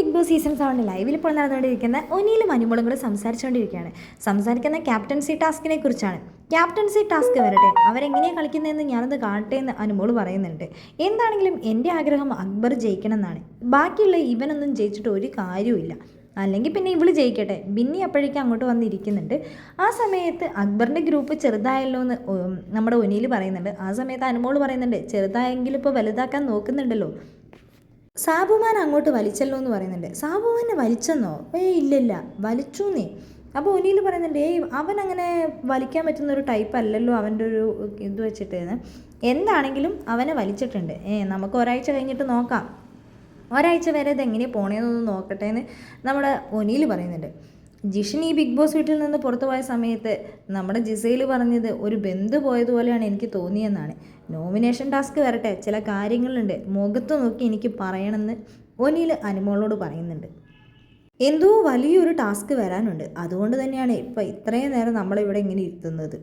Big boss season 7 ലൈവിൽ ഇപ്പോൾ നടന്നുകൊണ്ടിരിക്കുന്ന ഒനിയിലും അനുമോളും കൂടെ സംസാരിച്ചുകൊണ്ടിരിക്കുകയാണ്. സംസാരിക്കുന്ന ക്യാപ്റ്റൻസി ടാസ്കിനെ കുറിച്ചാണ്. ക്യാപ്റ്റൻസി ടാസ്ക് വരട്ടെ, അവരെങ്ങനെയാണ് കളിക്കുന്നതെന്ന് ഞാനത് കാണട്ടെ എന്ന് അനുമോൾ പറയുന്നുണ്ട്. എന്താണെങ്കിലും എൻ്റെ ആഗ്രഹം അക്ബർ ജയിക്കണം എന്നാണ്. ബാക്കിയുള്ള ഇവനൊന്നും ജയിച്ചിട്ട് ഒരു കാര്യവുമില്ല. അല്ലെങ്കിൽ പിന്നെ ഇവള് ജയിക്കട്ടെ. ബിന്നി അപ്പോഴേക്കും അങ്ങോട്ട് വന്നിരിക്കുന്നുണ്ട്. ആ സമയത്ത് അക്ബറിൻ്റെ ഗ്രൂപ്പ് ചെറുതായല്ലോ എന്ന് നമ്മുടെ ഒനിയിൽ പറയുന്നുണ്ട്. ആ സമയത്ത് അനുമോൾ പറയുന്നുണ്ട്, ചെറുതായെങ്കിലും ഇപ്പോൾ വലുതാക്കാൻ നോക്കുന്നുണ്ടല്ലോ. സാബുമാൻ അങ്ങോട്ട് വലിച്ചല്ലോ എന്ന് പറയുന്നുണ്ട്. സാബുമാനെ വലിച്ചെന്നോ? ഇല്ലില്ല, വലിച്ചൂന്നേ. അപ്പോൾ ഒനിയിൽ പറയുന്നുണ്ട്, അവൻ അങ്ങനെ വലിക്കാൻ പറ്റുന്ന ഒരു ടൈപ്പ് അല്ലല്ലോ, അവൻ്റെ ഒരു ഇത് വെച്ചിട്ട്. എന്താണെങ്കിലും അവനെ വലിച്ചിട്ടുണ്ട്. നമുക്ക് ഒരാഴ്ച കഴിഞ്ഞിട്ട് നോക്കാം, ഒരാഴ്ച വരെ ഇതെങ്ങനെയാണ് പോണേന്നൊന്ന് നോക്കട്ടെ എന്ന് നമ്മുടെ ഒനിയിൽ പറയുന്നുണ്ട്. ജിഷൻ ഈ ബിഗ് ബോസ് വീട്ടിൽ നിന്ന് പുറത്തു പോയ സമയത്ത് നമ്മുടെ ജിസയിൽ പറഞ്ഞത് ഒരു ബന്ധു പോയതുപോലെയാണ് എനിക്ക് തോന്നിയെന്നാണ്. നോമിനേഷൻ ടാസ്ക് വരട്ടെ, ചില കാര്യങ്ങളുണ്ട്, മുഖത്ത് നോക്കി എനിക്ക് പറയണമെന്ന് ഒനിയിൽ അനുമോളോട് പറയുന്നുണ്ട്. എന്തോ വലിയൊരു ടാസ്ക് വരാനുണ്ട്, അതുകൊണ്ട് തന്നെയാണ് ഇപ്പം ഇത്രയും നേരം നമ്മളിവിടെ ഇങ്ങനെ ഇരുത്തുന്നത്.